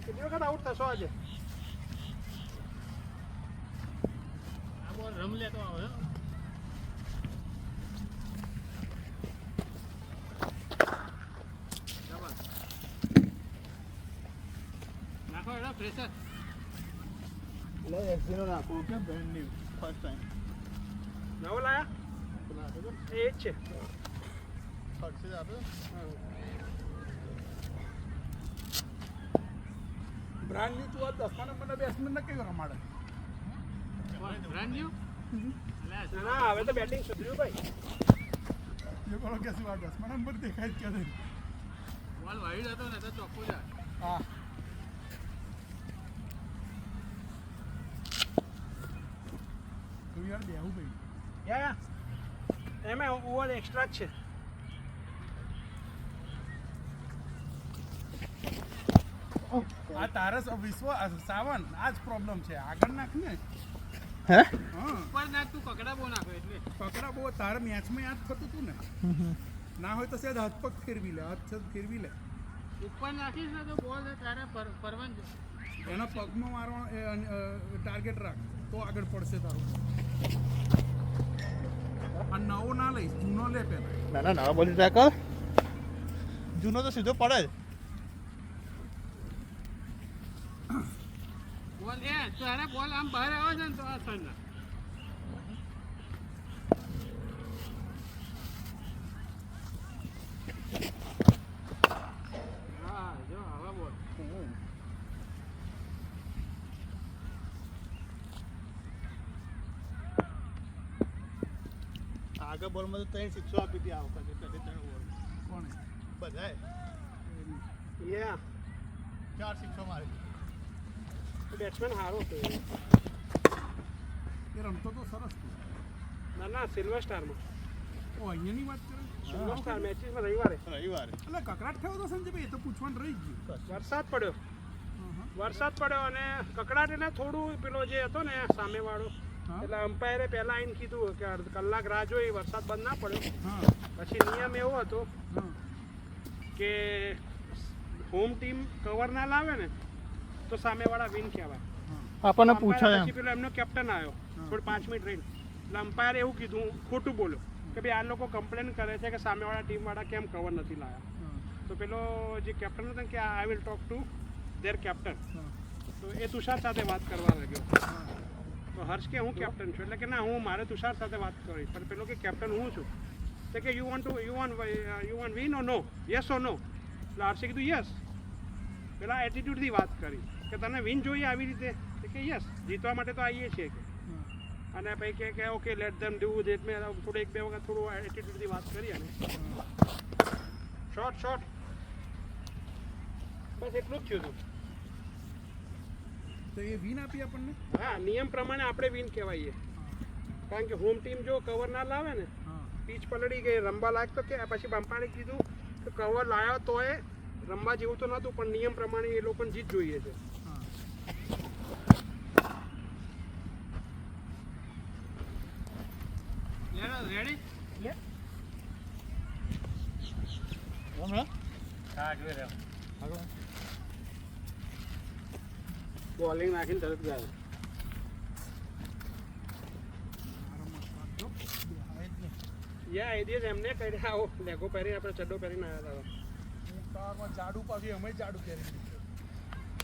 કેટલી વખત આઉટ થશો આજે? આ બોલ રમ લેતો આવે નાખો એનો પ્રેશર એટલે એક્ઝીનો નાખવું કે બ્રાન્ડ ન્યુ ફર્સ્ટ ટાઈમ નવો લાયા એ જ છે. સક્સેસ આપે બ્રાન્ડ ન્યુ તું 10મા નંબરના બેટ્સમેનને કઈ રમાડે બ્રાન્ડ ન્યુ ના હવે તો બેટિંગ સુધર્યું ભાઈ. એ બોલો કે શું 10મા નંબર દેખાય જ કે બોલ વાઈડ હતો ને તો ચોખ્ખો જાય. હા તું યાર બેહું ભાઈ યા એમાં ઓવર એક્સ્ટ્રા જ છે. આ તારસ વિશ્વ સાવન આ જ પ્રોબ્લેમ છે આગળ નાખ ને હે હા ઉપર નાખ તું કકડા બહુ નાખો એટલે પકડા બહુ તારે મેચમાં યાદ થતું હતું ને ના હોય તો સેજ હાથ પગ ફેરવી લે હાથ પગ ફેરવી લે ઉપર નાખીશ ને તો બોલ તારે પરવન એના પગમાં મારવાનો ટાર્ગેટ રાખ તો આગળ પડશે તારું આ નવો ના લઈશ જૂનો લે પહેલા ના નવા બોલી ટ્રાય કર. જૂનો તો સીધો પડે જ. બોલ એ તારે બોલ આમ બહાર આવે છે ને તો આ સર હા જો આવા બોલ આગળ બોલમાં તો 3 સિક્સો આપી હતી આ વખતે પહેલી 3 બોલ કોણે બધાએ યા 4 સિક્સો મારી બેટ્સમેન સારો હતો એ રમતો તો સરસ ના સિલ્વર સ્ટારમાં. ઓ અહીંયાની વાત કરે સિલ્વર સ્ટાર મેચીસમાં રવિવારે એટલે કકડાટ થયો તો સંજયભાઈ એ તો પૂછવાનું રહી ગયું વરસાદ પડ્યો અને કકડાટ એને થોડું પેલો જે હતો ને સામેવાળો એટલે અમ્પાયરે પહેલા આવીને કીધું કે અડધ કલાક રાહ જોઈ વરસાદ બંધ ના પડ્યો. પછી નિયમ એવો હતો કે હોમ ટીમ કવર ના લાવે ને તો સામેવાળા વિન કહેવાય. આપણને પછી પેલો એમનો કેપ્ટન આવ્યો થોડી 5 મિનિટ રહીને એટલે અમ્પાયરે એવું કીધું ખોટું બોલ્યો કે ભાઈ આ લોકો કમ્પ્લેન કરે છે કે સામેવાળા ટીમવાળા કેમ કવર નથી લાવ્યા. તો પેલો જે કેપ્ટન હતો કે I will talk to there captain તો એ તુષાર સાથે વાત કરવા લાગ્યો. તો હર્ષ કે હું કેપ્ટન છું એટલે કે ના હું મારે તુષાર સાથે વાત કરી પણ પેલો કે કેપ્ટન હું છું તો કે you want win oh no yes oh no એટલે હર્ષે કીધું યસ. પેલા એટીટ્યુડથી વાત કરી કે તને વિન જોઈએ આવી રીતે કે યસ જીતવા માટે તો આવીએ છીએ કે અને પછી કે okay late them do that મેં થોડું 1-2 વખત થોડું એટીટ્યુડથી વાત કરી અને શોર્ટ બસ એટલું જ થયું હતું. તો એ વિન આપી આપણને હા નિયમ પ્રમાણે આપણે વિન કહેવાઈએ કારણ કે હોમ ટીમ જો કવર ના લાવે ને પીચ પલળી ગઈ રમવા લાયક તો કે પછી બમ્પારે કીધું કે કવર લાવ્યો તો એ રમવા જેવું તો નહોતું પણ નિયમ પ્રમાણે એ લોકોને જીત જોઈએ છે. રેડી હા જોઈ રહ્યો બોલિંગ નાખીને તરત ગયા. એ દિવસ એમને કર્યા આવો લેગો પહેરીને આપણે ચડ્ડો પહેરીને આવ્યા હતા. જાડું પાછું અમે જાડું પહેરી